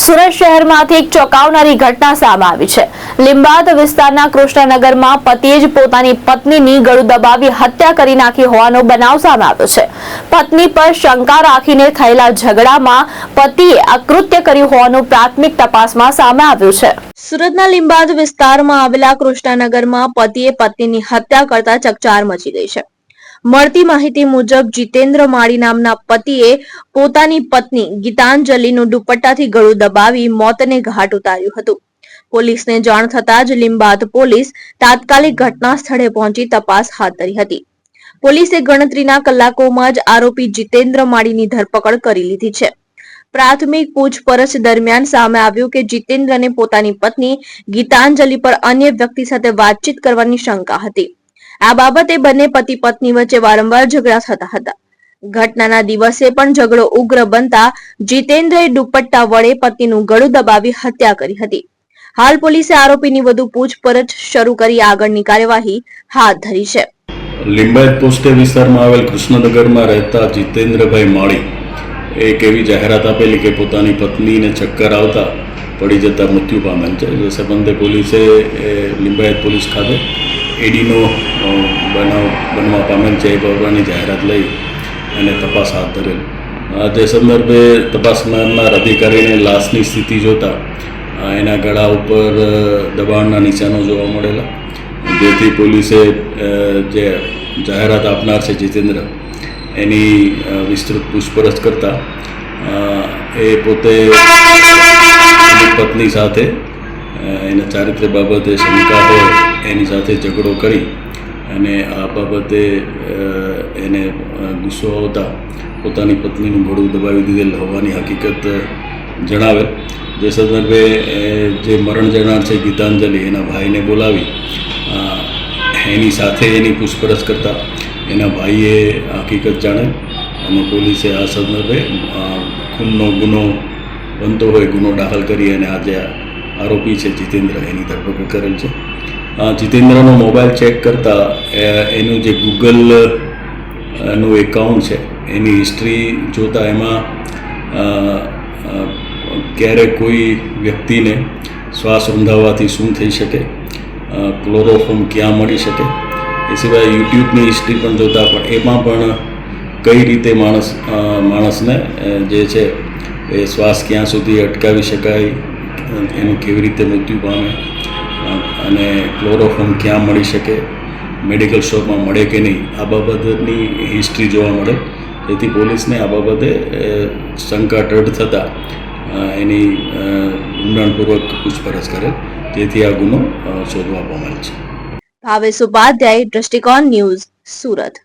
સુરત શહેરમાંથી એક ચોંકાવનારી ઘટના સામે આવી છે। લીંબાદ વિસ્તારના કૃષ્ણનગરમાં પતિએ જ પોતાની પત્નીની ગળું દબાવી હત્યા કરી નાખી હોવાનો બનાવ સામે આવ્યો છે। પત્ની પર શંકા રાખીને થયેલા ઝઘડામાં પતિએ આ કૃત્ય કર્યું હોવાનું પ્રાથમિક તપાસમાં સામે આવ્યું છે। સુરતના લીંબાદ વિસ્તારમાં આવેલા કૃષ્ણનગરમાં પતિએ પત્નીની હત્યા કરતા ચકચાર મચી ગઈ છે। મળતી માહિતી મુજબ જીતેન્દ્ર માળી નામના પતિએ પોતાની પત્ની ગીતાંજલિનું દુપટ્ટાથી ગળું દબાવી મોતને ઘાટ ઉતાર્યું હતું। પોલીસને જાણ થતાં જ લીંબાદ પોલીસ તાત્કાલિક ઘટના સ્થળે પહોંચી તપાસ હાથ ધરી હતી। પોલીસે ગણતરીના કલાકોમાં જ આરોપી જીતેન્દ્ર માળીની ધરપકડ કરી લીધી છે। પ્રાથમિક પૂછપરછ દરમિયાન સામે આવ્યું કે જીતેન્દ્રને પોતાની પત્ની ગીતાંજલિ પર અન્ય વ્યક્તિ સાથે વાતચીત કરવાની શંકા હતી। આ બાબતે બંને પતિ પત્ની વચ્ચે વારંવાર ઝઘડા થતા હતા। ઘટનાના દિવસે પણ ઝઘડો ઉગ્ર બનતા જીતેન્દ્રએ દુપટ્ટા વડે પત્નીનું ગળું દબાવી હત્યા કરી હતી। હાલ પોલીસે આરોપીની વધુ પૂછપરછ શરૂ કરી આગળની કાર્યવાહી હાથ ધરી છે। લીંબાયત પોસ્ટે વિસ્તારમાં આવેલ કૃષ્ણનગરમાં રહેતા જીતેન્દ્રભાઈ માળી એક એવી જાહેરાત આપેલી કે પોતાની પત્નીને ચક્કર આવતા પડી જતા મૃત્યુ પામેલ છે। જે સંબંધે પોલીસે લીંબાયત પોલીસ ખાતે એડીનો બનાવ બનવા પામેલ છે એ બાબતની જાહેરાત લઈ અને તપાસ હાથ ધરેલ। તે સંદર્ભે તપાસ કરનાર અધિકારીને લાશની સ્થિતિ જોતા એના ગળા ઉપર દબાણના નિશાનો જોવા મળેલા, જેથી પોલીસે જે જાહેરાત આપનાર છે જીતેન્દ્ર એની વિસ્તૃત પૂછપરછ કરતા એ પોતે એની પત્ની સાથે એના ચારિત્ર્ય બાબતે શંકા હોય એની સાથે ઝઘડો કરી અને આ બાબતે એને ગુસ્સો આવતા પોતાની પત્નીનું ગળું દબાવી દીધેલ હોવાની હકીકત જણાવેલ। જે સંદર્ભે જે મરણ જનાર છે ગીતાંજલિ એના ભાઈને બોલાવી એની સાથે એની પૂછપરછ કરતા એના ભાઈએ હકીકત જાણેલ અને પોલીસે આ સંદર્ભે ખૂનનો ગુનો બનતો હોય ગુનો દાખલ કરી અને આ જે આરોપી છે જીતેન્દ્ર એની ધરપકડ કરેલ છે। જીતેન્દ્રનો મોબાઈલ ચેક કરતાં એનું જે ગૂગલનું એકાઉન્ટ છે એની હિસ્ટ્રી જોતાં એમાં ક્યારેક કોઈ વ્યક્તિને શ્વાસ રૂંધાવવાથી શું થઈ શકે, ક્લોરોફોર્મ ક્યાં મળી શકે, એ સિવાય યુટ્યુબની હિસ્ટ્રી પણ જોતાં પણ એમાં પણ કઈ રીતે માણસને જે છે એ શ્વાસ ક્યાં સુધી અટકાવી શકાય, એનું કેવી રીતે મૃત્યુ પામે અને ક્લોરોફોર્મ ક્યાં મળી શકે, મેડિકલ શોપમાં મળે કે નહીં, આ બાબતની હિસ્ટ્રી જોવા મળે। જેથી પોલીસને આ બાબતે શંકા દ્રઢ થતાં એની ઊંડાણપૂર્વક પૂછપરછ કરેલ, જેથી આ ગુનો શોધવા પામેલ છે। ભાવેશ ઉપાધ્યાય, દ્રષ્ટિકોણ ન્યૂઝ, સુરત।